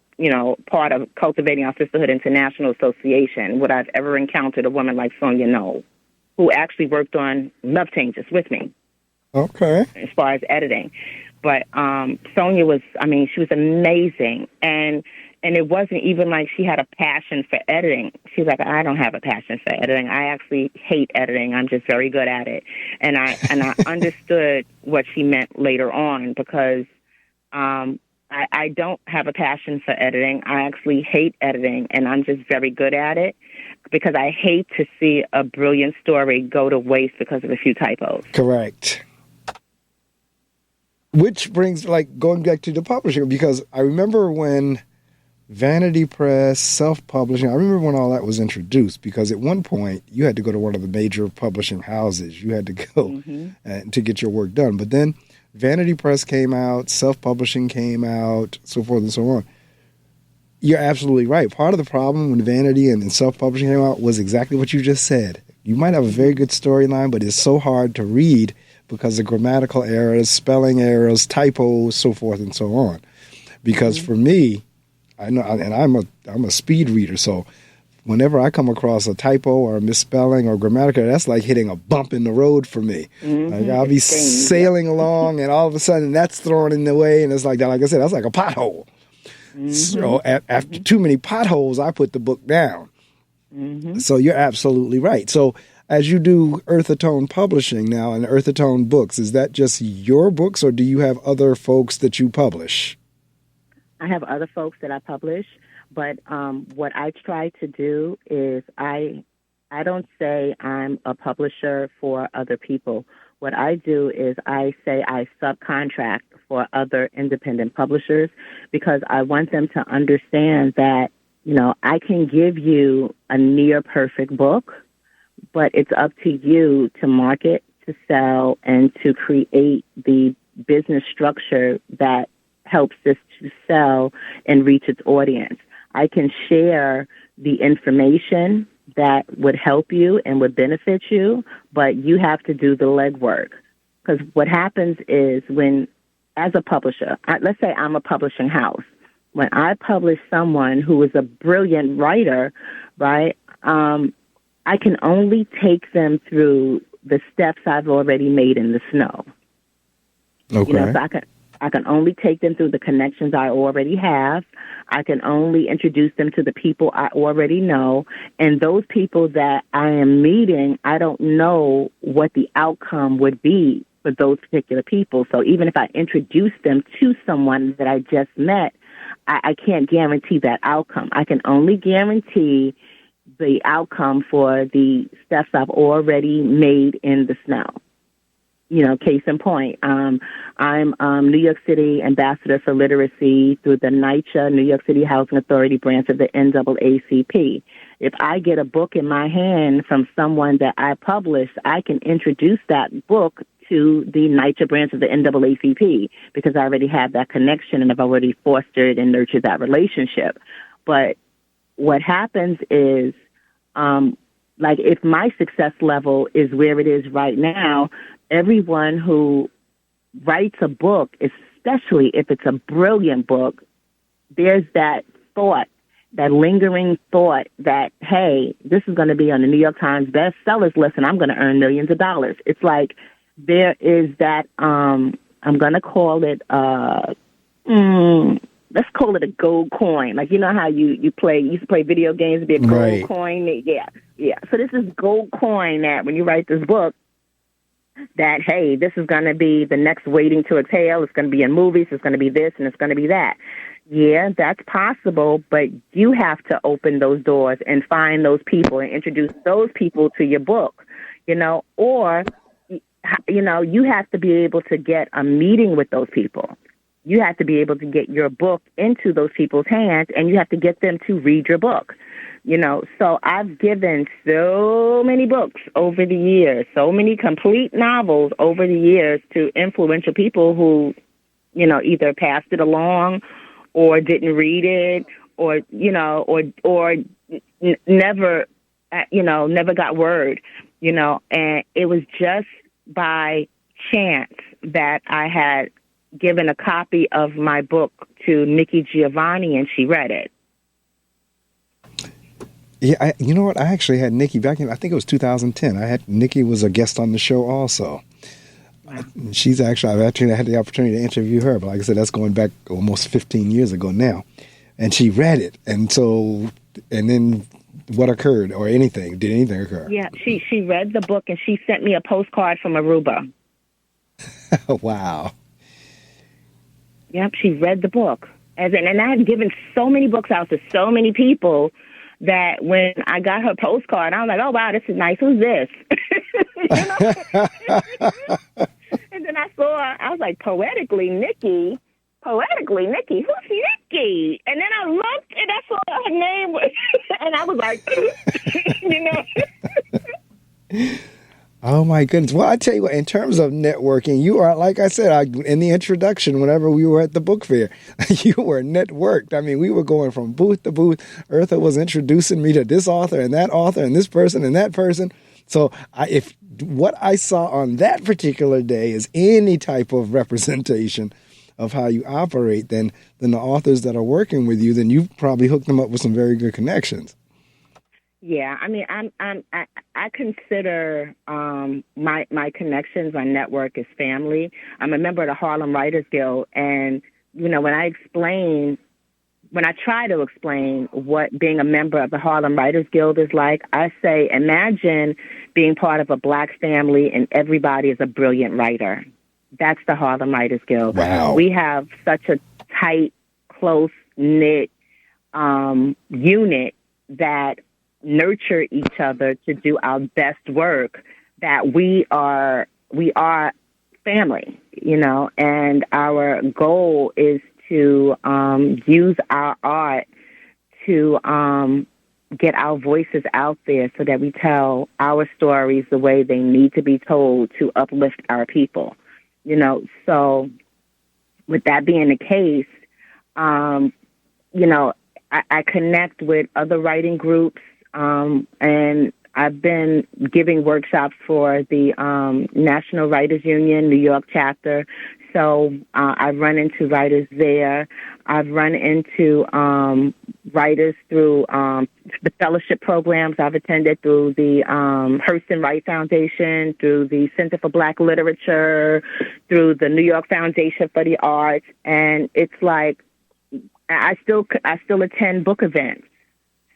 S2: part of Cultivating our Sisterhood International Association, would I've ever encountered a woman like Sonia Knoll, who actually worked on Love Changes with me.
S1: Okay.
S2: As far as editing. But Sonia was, she was amazing. And it wasn't even like she had a passion for editing. She was like, I don't have a passion for editing. I actually hate editing. I'm just very good at it. And I understood what she meant later on, because I don't have a passion for editing. I actually hate editing, and I'm just very good at it because I hate to see a brilliant story go to waste because of a few typos.
S1: Correct. Which brings, going back to the publishing, because I remember when Vanity Press, self-publishing, I remember when all that was introduced, because at one point you had to go to one of the major publishing houses. You had to go to get your work done. But then Vanity Press came out, self-publishing came out, so forth and so on. You're absolutely right. Part of the problem when Vanity and self-publishing came out was exactly what you just said. You might have a very good storyline, but it's so hard to read because of grammatical errors, spelling errors, typos, so forth and so on. Because for me, I know, and I'm a speed reader, so whenever I come across a typo or a misspelling or grammatical, that's like hitting a bump in the road for me. Like I'll be sailing along, and all of a sudden that's thrown in the way, and it's like that. Like I said, that's like a pothole. So after too many potholes, I put the book down. So you're absolutely right. So as you do Earthatone publishing now and Earthatone books, is that just your books, or do you have other folks that you publish?
S2: I have other folks that I publish. But what I try to do is I don't say I'm a publisher for other people. What I do is I say I subcontract for other independent publishers, because I want them to understand that, I can give you a near perfect book, but it's up to you to market, to sell, and to create the business structure that helps this to sell and reach its audience. I can share the information that would help you and would benefit you, but you have to do the legwork. Because what happens is when, as a publisher, let's say I'm a publishing house. When I publish someone who is a brilliant writer, right, I can only take them through the steps I've already made in the snow.
S1: Okay.
S2: So I can only take them through the connections I already have. I can only introduce them to the people I already know. And those people that I am meeting, I don't know what the outcome would be for those particular people. So even if I introduce them to someone that I just met, I can't guarantee that outcome. I can only guarantee the outcome for the steps I've already made in the snow. Case in point, I'm New York City Ambassador for Literacy through the NYFA, New York City Housing Authority branch of the NAACP. If I get a book in my hand from someone that I published, I can introduce that book to the NYFA branch of the NAACP because I already had that connection and I've already fostered and nurtured that relationship. But what happens is, like if my success level is where it is right now, everyone who writes a book, especially if it's a brilliant book, there's that thought, that lingering thought that, hey, this is going to be on the New York Times bestsellers list and I'm going to earn millions of dollars. It's like there is that, I'm going to call it, let's call it a gold coin. Like, you know how you used to play video games, it'd be a gold coin? Yeah. So this is gold coin that when you write this book, that, hey, this is going to be the next Waiting to Exhale. It's going to be in movies. It's going to be this and it's going to be that. Yeah, that's possible, but you have to open those doors and find those people and introduce those people to your book, or, you have to be able to get a meeting with those people. You have to be able to get your book into those people's hands, and you have to get them to read your book. So I've given so many books over the years, so many complete novels over the years to influential people who, either passed it along or didn't read it or never, never got word, and it was just by chance that I had given a copy of my book to Nikki Giovanni and she read it.
S1: Yeah, you know what? I actually had Nikki back in, I think it was 2010. Nikki was a guest on the show also. Wow. I've actually had the opportunity to interview her, but like I said, that's going back almost 15 years ago now. And she read it. And then what occurred or anything? Did anything occur?
S2: Yeah, she read the book and she sent me a postcard from Aruba.
S1: Wow.
S2: Yep, she read the book. And I had given so many books out to so many people that when I got her postcard, I was like, oh, wow, this is nice. Who's this? And then I was like, poetically, Nikki, who's Nikki? And then I looked and I saw her name, and I was like,
S1: Oh, my goodness. Well, I tell you what, in terms of networking, you are, like I said, in the introduction, whenever we were at the book fair, you were networked. I mean, we were going from booth to booth. Eartha was introducing me to this author and this person and that person. So if what I saw on that particular day is any type of representation of how you operate, then the authors that are working with you, then you've probably hooked them up with some very good connections.
S2: Yeah, I mean, I consider my connections, my network as family. I'm a member of the Harlem Writers Guild, and when I try to explain what being a member of the Harlem Writers Guild is like, I say, imagine being part of a Black family and everybody is a brilliant writer. That's the Harlem Writers Guild.
S1: Wow.
S2: We have such a tight, close-knit unit that nurture each other to do our best work, that we are family, and our goal is to use our art to get our voices out there so that we tell our stories the way they need to be told to uplift our people, So with that being the case, I connect with other writing groups, and I've been giving workshops for the National Writers Union, New York chapter. So I've run into writers there. I've run into writers through the fellowship programs I've attended through the Hurston Wright Foundation, through the Center for Black Literature, through the New York Foundation for the Arts. And it's like I still attend book events.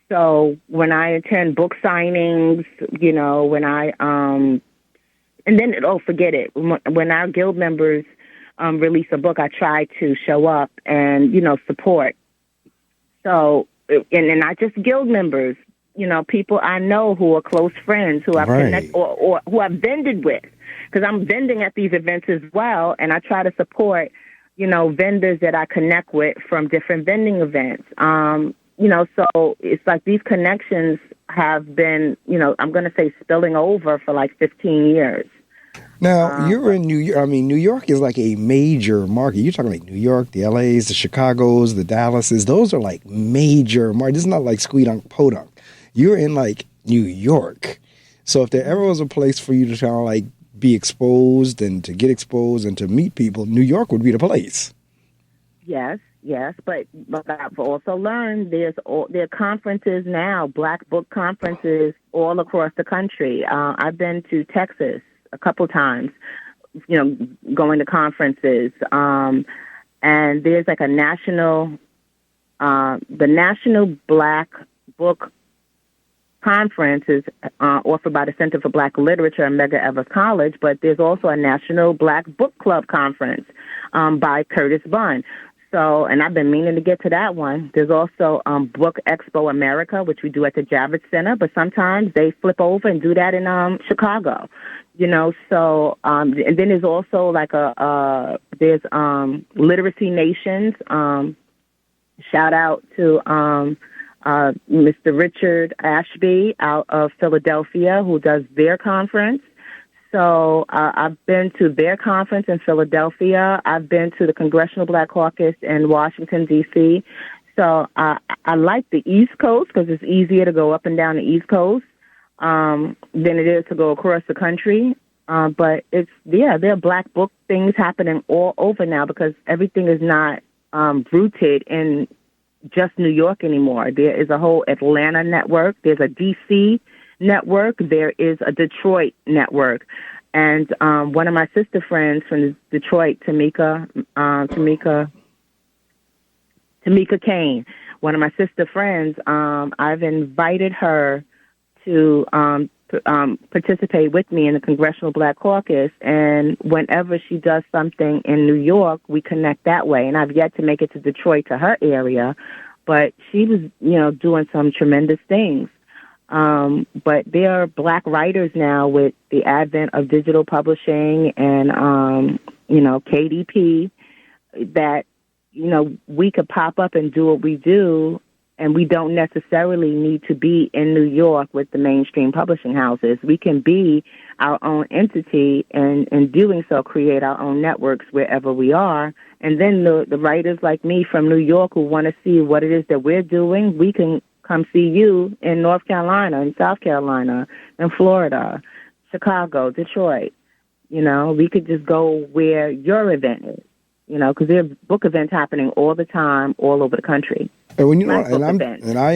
S2: So when I attend book signings, when I, and then, forget it. When our guild members release a book, I try to show up and, support. So, and not just guild members, people I know who are close friends, who I've connected or who I've vended with, because I'm vending at these events as well. And I try to support, vendors that I connect with from different vending events. So it's like these connections have been, I'm going to say spilling over for like 15 years.
S1: Now, you're in New York. I mean, New York is like a major market. You're talking like New York, the LAs, the Chicagos, the Dallases. Those are like major markets. This is not like Squeedunk Podunk. You're in like New York. So if there ever was a place for you to kind of like be exposed and to get exposed and to meet people, New York would be the place.
S2: Yes, but I've also learned there are conferences now, Black book conferences all across the country. I've been to Texas a couple times, going to conferences. And there's like a the National Black Book Conference is offered by the Center for Black Literature at Medgar Evers College, but there's also a National Black Book Club Conference by Curtis Bunn. So, and I've been meaning to get to that one. There's also Book Expo America, which we do at the Javits Center, but sometimes they flip over and do that in Chicago. So, and then there's also like there's Literacy Nations. Shout out to Mr. Richard Ashby out of Philadelphia, who does their conference. So I've been to their conference in Philadelphia. I've been to the Congressional Black Caucus in Washington, D.C. So I like the East Coast because it's easier to go up and down the East Coast than it is to go across the country. But there are Black book things happening all over now because everything is not rooted in just New York anymore. There is a whole Atlanta network. There's a D.C. network. There is a Detroit network. And one of my sister friends from Detroit, Tamika Kane, one of my sister friends, I've invited her to participate with me in the Congressional Black Caucus. And whenever she does something in New York, we connect that way. And I've yet to make it to Detroit, to her area, but she was, doing some tremendous things. But there are Black writers now with the advent of digital publishing and, KDP that, we could pop up and do what we do, and we don't necessarily need to be in New York with the mainstream publishing houses. We can be our own entity and in doing so create our own networks wherever we are. And then the writers like me from New York who want to see what it is that we're doing, we can come see you in North Carolina, in South Carolina, in Florida, Chicago, Detroit. We could just go where your event is, because there are book events happening all the time, all over the country.
S1: And when I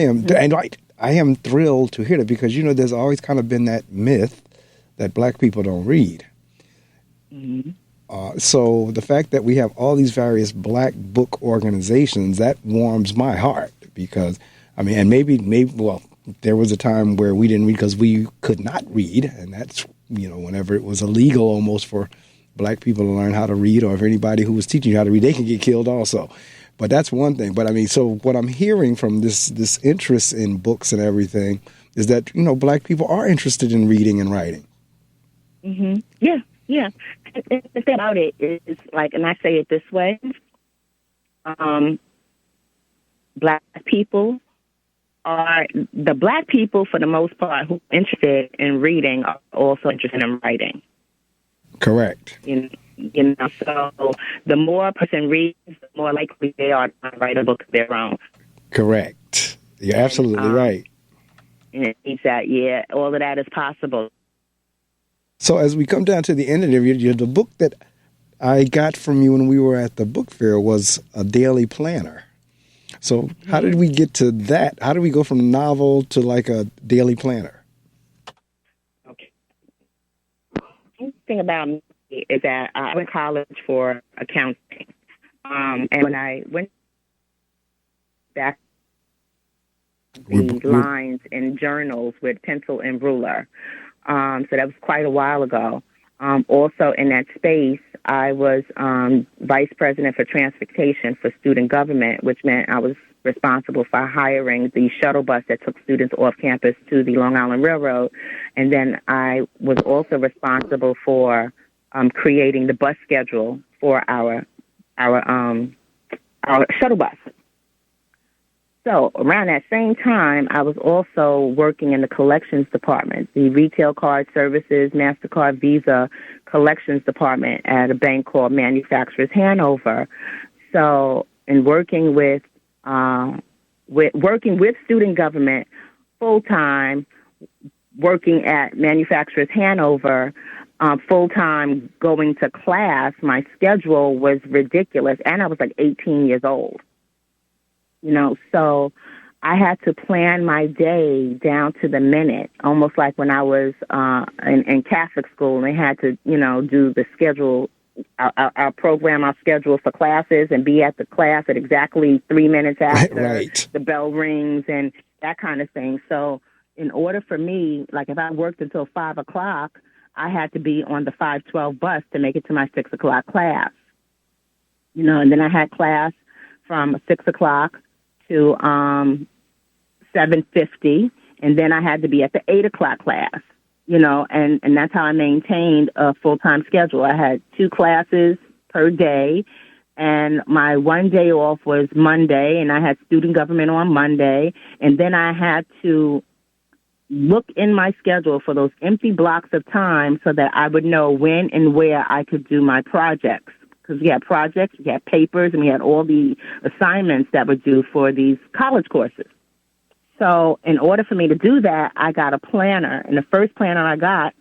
S1: am thrilled to hear that because there's always kind of been that myth that Black people don't read.
S2: Mm-hmm.
S1: So the fact that we have all these various Black book organizations, that warms my heart because and maybe, there was a time where we didn't read because we could not read, and that's, whenever it was illegal almost for Black people to learn how to read, or if anybody who was teaching you how to read, they can get killed also. But that's one thing. But so what I'm hearing from this interest in books and everything is that, Black people are interested in reading and writing.
S2: Mm-hmm. Yeah. And the thing about it is, and I say it this way, Black people are the Black people, for the most part, who are interested in reading are also interested in writing.
S1: Correct.
S2: So the more a person reads, the more likely they are to write a book of their own.
S1: Correct. You're absolutely right.
S2: And it means that, all of that is possible.
S1: So as we come down to the end of the book that I got from you when we were at the book fair was a daily planner. So how did we get to that? How did we go from novel to like a daily planner?
S2: Okay. The thing about me is that I went to college for accounting. And when I went back the lines in journals with pencil and ruler. So that was quite a while ago. Also in that space, I was vice president for transportation for student government, which meant I was responsible for hiring the shuttle bus that took students off campus to the Long Island Railroad. And then I was also responsible for creating the bus schedule for our shuttle bus. So around that same time, I was also working in the collections department, the retail card services, MasterCard, Visa collections department at a bank called Manufacturers Hanover. So, in working with student government full time, working at Manufacturers Hanover full time, going to class, my schedule was ridiculous, and I was like 18 years old. So I had to plan my day down to the minute, almost like when I was in Catholic school, and they had to, do the schedule, our program, our schedule for classes, and be at the class at exactly 3 minutes after
S1: Right.
S2: the bell rings and that kind of thing. So in order for me, like if I worked until 5 o'clock, I had to be on the 5:12 bus to make it to my 6 o'clock class. And then I had class from 6 o'clock to 7:50, and then I had to be at the 8 o'clock class, and that's how I maintained a full-time schedule. I had 2 classes per day, and my one day off was Monday, and I had student government on Monday, and then I had to look in my schedule for those empty blocks of time so that I would know when and where I could do my projects. Because we had projects, we had papers, and we had all the assignments that were due for these college courses. So in order for me to do that, I got a planner. And the first planner I got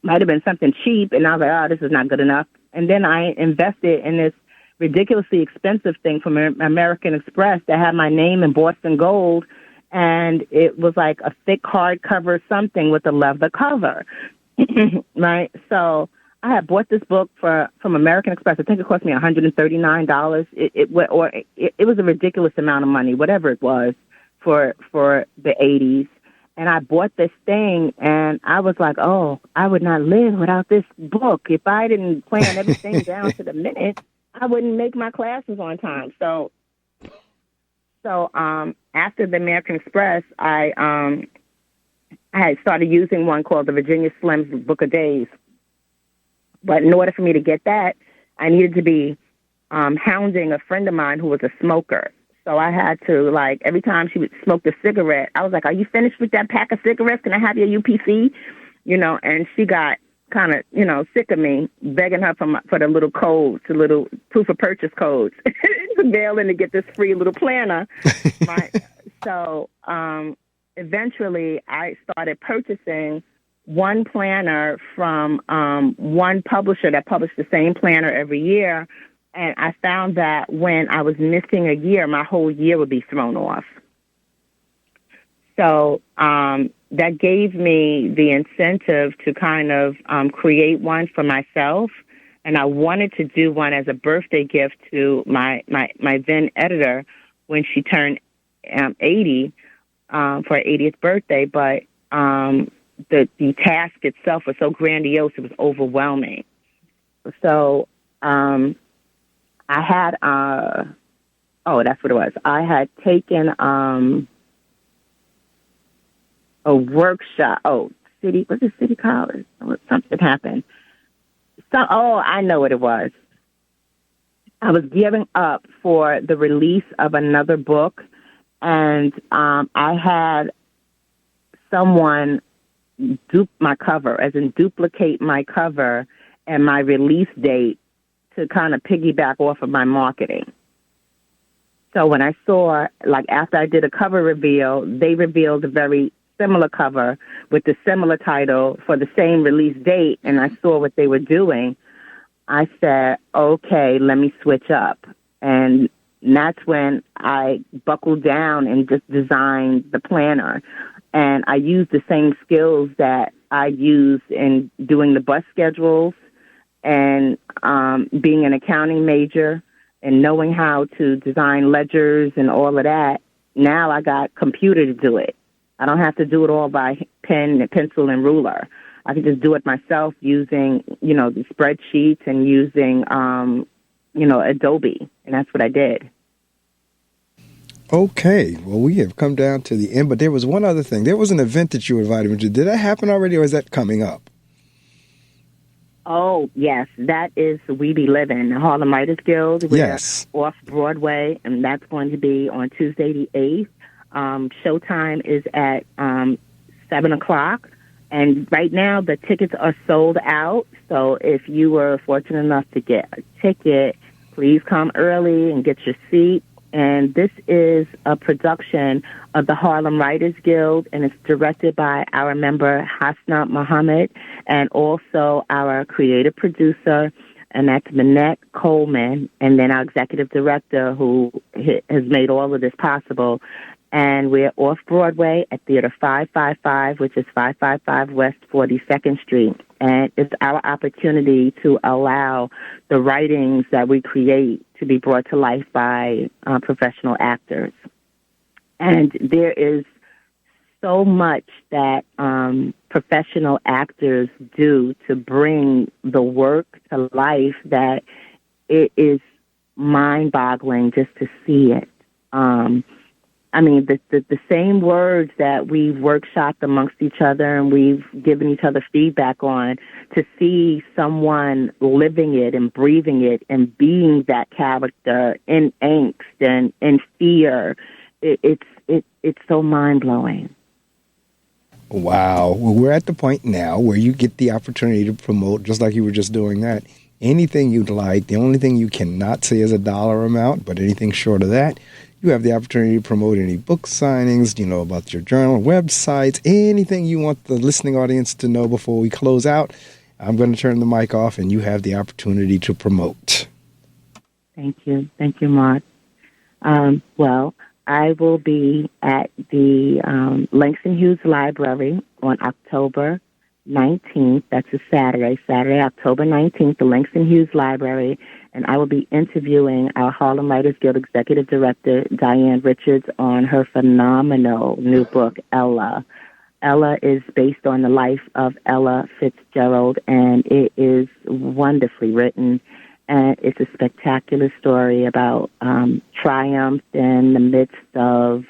S2: might have been something cheap, and I was like, oh, this is not good enough. And then I invested in this ridiculously expensive thing from American Express that had my name in Boston gold, and it was like a thick hardcover something with a leather cover, right? So I had bought this book from American Express. I think it cost me $139. It was a ridiculous amount of money, whatever it was, for the 80s. And I bought this thing, and I was like, oh, I would not live without this book. If I didn't plan everything down to the minute, I wouldn't make my classes on time. So after the American Express, I had started using one called the Virginia Slim's Book of Days. But in order for me to get that, I needed to be hounding a friend of mine who was a smoker. So I had to, like, every time she would smoke a cigarette, I was like, are you finished with that pack of cigarettes? Can I have your UPC? And she got kind of, sick of me, begging her for the little codes, the little proof of purchase codes, to bail in to get this free little planner. So eventually I started purchasing one planner from one publisher that published the same planner every year. And I found that when I was missing a year, my whole year would be thrown off. So that gave me the incentive to kind of create one for myself. And I wanted to do one as a birthday gift to my then editor when she turned 80 for her 80th birthday. But the task itself was so grandiose, it was overwhelming. So I had, that's what it was. I had taken a workshop. City College? Something happened. I know what it was. I was gearing up for the release of another book, and I had someone dupe my cover, as in duplicate my cover and my release date to kind of piggyback off of my marketing. So when I saw, like, after I did a cover reveal, they revealed a very similar cover with the similar title for the same release date, and I saw what they were doing, I said, okay, let me switch up. And that's when I buckled down and just designed the planner. And I used the same skills that I used in doing the bus schedules and being an accounting major and knowing how to design ledgers and all of that. Now I got computer to do it. I don't have to do it all by pen and pencil and ruler. I can just do it myself using, the spreadsheets and using, Adobe. And that's what I did.
S1: Okay. Well, we have come down to the end, but there was one other thing. There was an event that you invited me to. Did that happen already, or is that coming up?
S2: Oh, yes, that is We Be Living, the Harlem Writers Guild. We're
S1: Yes.
S2: off Broadway, and that's going to be on Tuesday the 8th. Showtime is at 7 o'clock. And right now, the tickets are sold out. So if you were fortunate enough to get a ticket, please come early and get your seat. And this is a production of the Harlem Writers Guild, and it's directed by our member Hasna Muhammad, and also our creative producer, and that's Manette Coleman, and then our executive director, who has made all of this possible. And we're off Broadway at Theater 555, which is 555 West 42nd Street. And it's our opportunity to allow the writings that we create to be brought to life by professional actors. And there is so much that professional actors do to bring the work to life that it is mind-boggling just to see it. I mean, the same words that we've workshopped amongst each other and we've given each other feedback on, to see someone living it and breathing it and being that character in angst and in fear, it's so mind-blowing.
S1: Wow. Well, we're at the point now where you get the opportunity to promote, just like you were just doing that, anything you'd like. The only thing you cannot say is a dollar amount, but anything short of that, you have the opportunity to promote any book signings, about your journal, websites, anything you want the listening audience to know before we close out. I'm going to turn the mic off, and you have the opportunity to promote.
S2: Thank you. Thank you, Mark. Well, I will be at the Langston Hughes Library on October 19th. That's a Saturday, October 19th, the Langston Hughes Library. And I will be interviewing our Harlem Writers Guild Executive Director, Diane Richards, on her phenomenal new book, Ella. Ella is based on the life of Ella Fitzgerald, and it is wonderfully written. And it's a spectacular story about triumph in the midst of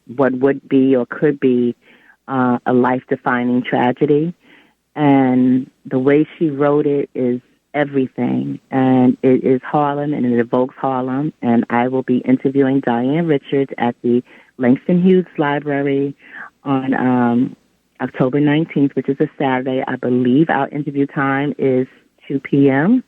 S2: what would be or could be a life-defining tragedy. And the way she wrote it is everything. And it is Harlem, and it evokes Harlem. And I will be interviewing Diane Richards at the Langston Hughes Library on October 19th, which is a Saturday. I believe our interview time is 2 p.m.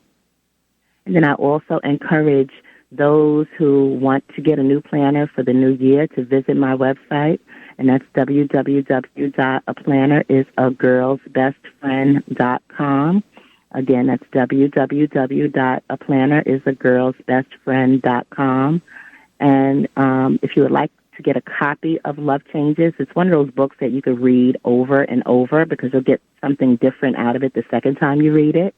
S2: And then I also encourage those who want to get a new planner for the new year to visit my website, and that's www.aplannerisagirlsbestfriend.com. Again, that's www.aplannerisagirlsbestfriend.com. And if you would like to get a copy of Love Changes, it's one of those books that you could read over and over because you'll get something different out of it the second time you read it.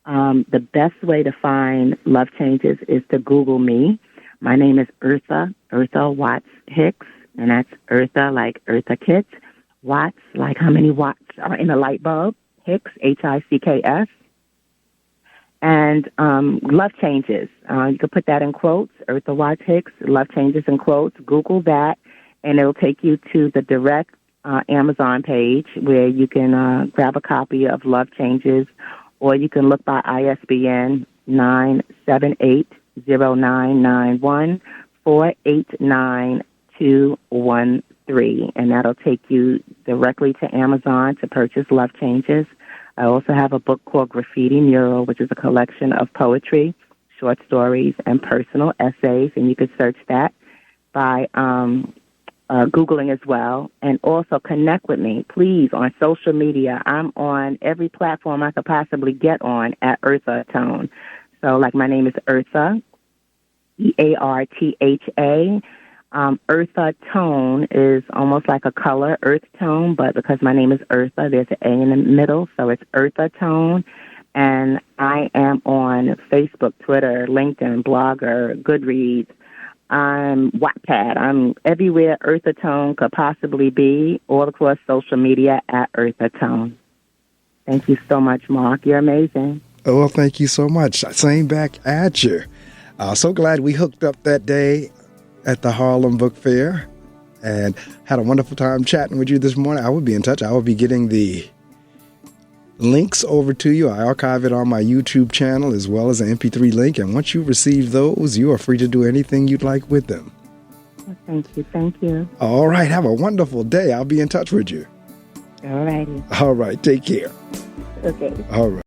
S2: The best way to find Love Changes is to Google me. My name is Eartha Watts Hicks, and that's Eartha like Eartha Kitt, Watts like how many watts are in a light bulb, Hicks, Hicks. And Love Changes, you can put that in quotes, Eartha Watts Hicks, Love Changes in quotes. Google that, and it'll take you to the direct Amazon page where you can grab a copy of Love Changes, or you can look by ISBN 978-0991-489213, and that'll take you directly to Amazon to purchase Love Changes. I also have a book called Graffiti Mural, which is a collection of poetry, short stories, and personal essays, and you can search that by Googling as well. And also connect with me, please, on social media. I'm on every platform I could possibly get on at Earthatone. So, like, my name is Eartha, Eartha. Earthatone is almost like a color, earth tone, but because my name is Eartha, there's an A in the middle, so it's Earthatone. And I am on Facebook, Twitter, LinkedIn, Blogger, Goodreads. I'm Wattpad. I'm everywhere Earthatone could possibly be, all across social media at Earthatone. Thank you so much, Mark. You're amazing.
S1: Oh, well, thank you so much. Same back at you. So glad we hooked up that day at the Harlem Book Fair and had a wonderful time chatting with you this morning. I will be in touch. I will be getting the links over to you. I archive it on my YouTube channel as well as an MP3 link. And once you receive those, you are free to do anything you'd like with them.
S2: Thank you. Thank you.
S1: All right. Have a wonderful day. I'll be in touch with you.
S2: All righty.
S1: All right. Take care.
S2: Okay.
S1: All right.